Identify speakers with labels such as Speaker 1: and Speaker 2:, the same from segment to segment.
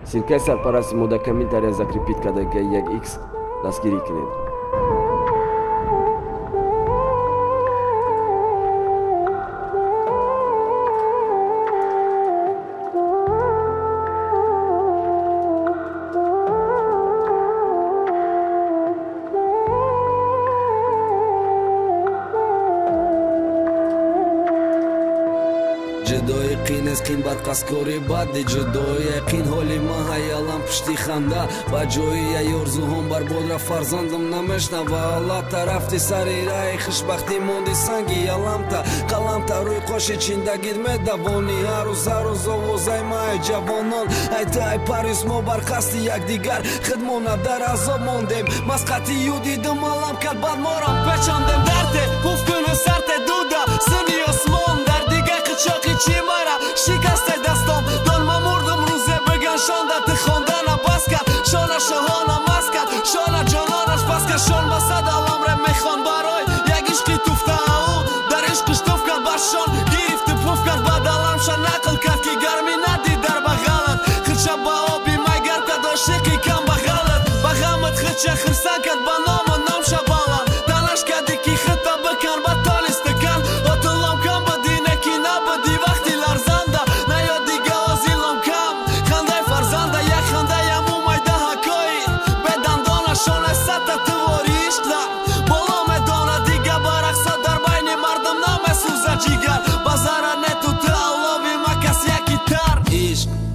Speaker 1: Sin सरपरस्त mudakamitarja закрепить, kada ga je X laskiriknin.
Speaker 2: جدای قین از قین برقص کاری بادی جدای قین حالی ما هیالم پشتی خنده و جوی یورزو هم بر بود را فرزندم نمشنه و الله طرفتی سری رای خوشبختی موندی سنگی یالم تا قلم تا روی خوشی چینده گیدمه دوانی هر روز آوازای ما جوانان ای تا ای پاریس ما برقصتی یک دیگر خدمونه در عذاب موندیم مسقطی یو دیدم علم کرد بعد ما را پچاندیم درده پوف کنو سرت دودا سنی اسمان در دیگه قچاقی چی مرا شکسته دستم دان ما مردم روزه بگن شانده تخوندن بس کرد شانه شهانه مس کرد شانه جانانش پس کرد شان بسد علم را میخوان برای یک عشقی توفته او در عشقش توف کرد برشان گرفت پوف کرد بعد علمش نقل کرد که گرمی ندی در بغلت خدشه با آبی مگر کرد عاشقی کم بغلت بغمت خدشه خرسن کرد با نام نامش بالا تلاش کردی که خطه بکن با تالیستکن اطلام کم بدینه که نبدی وقتی لرزنده نیا دیگه آزیلم کم خنده فرزنده یک خنده یمو مایده حکایی بدن دانشانه سطح تواری عشقه بالا میدانه دیگه برقصه در بین مردم نمیسوزه جیگر بازاره نتوته اللهی ما کس یکی تر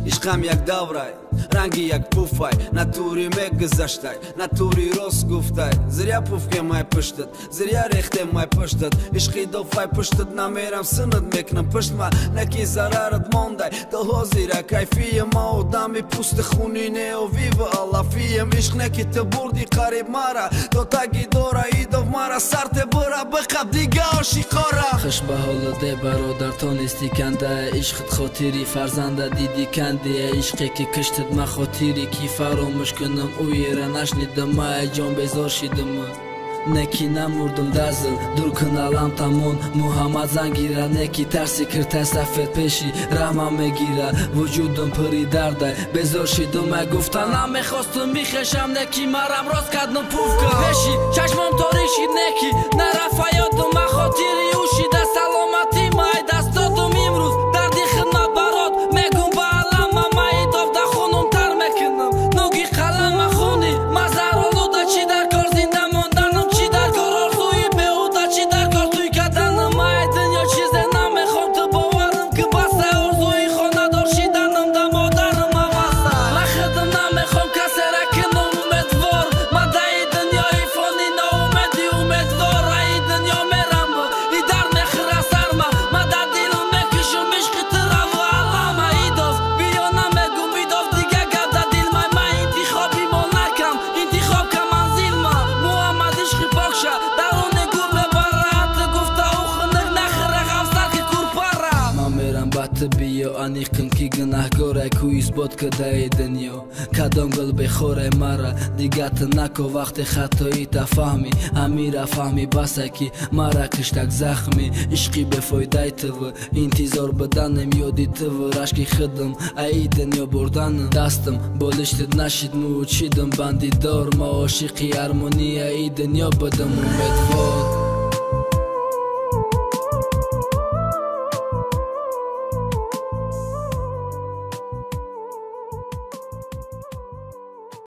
Speaker 2: عشقم یک دوره رنگی یک پوفای نتوری میگذشتای نتوری راست گفتای زریا پوف که مای پشتت زریا ریخته مای پشتت عشقی دوفای پشتت نمیرم سند میکنم پشت ما نکی ضررت ماندای تو حاضره کیفی ما و دمی پوست خونینه و ویو علافیم عشق نکی تو بردی قریب مرا تو تاگی دوره ایدو مرا سرت برا بقب دیگه عاشقارا
Speaker 3: خوش به حالت برادر تو نیستی کنده عشقت خاطری فرزنده دیدی کنده عشقی که کشتت ما خاطری کی فراموش کنم اویره نشنیدم ما جان بیزار شیدم نکی نمردم دزل دور کن علم تمون محمد زنگیره نکی ترسی کرد سفید پیشی رحمم میگیره وجودم پری درده بیزار شیدم گفتن نمیخواستم میخشم نکی مرم راست کردم پوف کن پیشی چشمم تاریک شید نکی نرفت یادم ما خاطری او شیده سلامتی ما دست دادم امروز دردی خدمت برات میگم با علم ما ایداف در خونم تر میکنم نوگی قلم خونی مزر آلوده چی در کار زنده ماندنم چی در کار آرزوی بهوده چی در کار توی کردنم ما دنیا چیزه نمیخوام تو باورم که بسته آرزوی خانه دار شیدنم در مادرم بسته من خودم نمیخوام کسی را کنم امیدوار من در این دنیای فانی ناامیدی امیدوار ای دنیا میرم ای در میخره سر من در دلم میکشم عشقی ترا و علم ایداف بیا نمیگم ایداف دیگه گب در دل من انتخابی ما نکم انتخاب که منزل ما محمد عشقی پاکشه درون گور ببرد گفته او خنق نخره غفزر که کور پره من میرم بات بیا انیقن که گناهگاره کوی اثبات کده ای دنیا کدام گل بخوره مرا دیگه نکو وقت خطایی تفهمی امیره فهمی بسه که مرا کشتک زخمی عشقی به فایده تو انتظار بدنم یادی تو رشکی خدم ای دنیا بردنم دستم بالشتت نشید مو چیدم بندی دار ما عاشقی ارمونی ای دنیا بدم امیدوار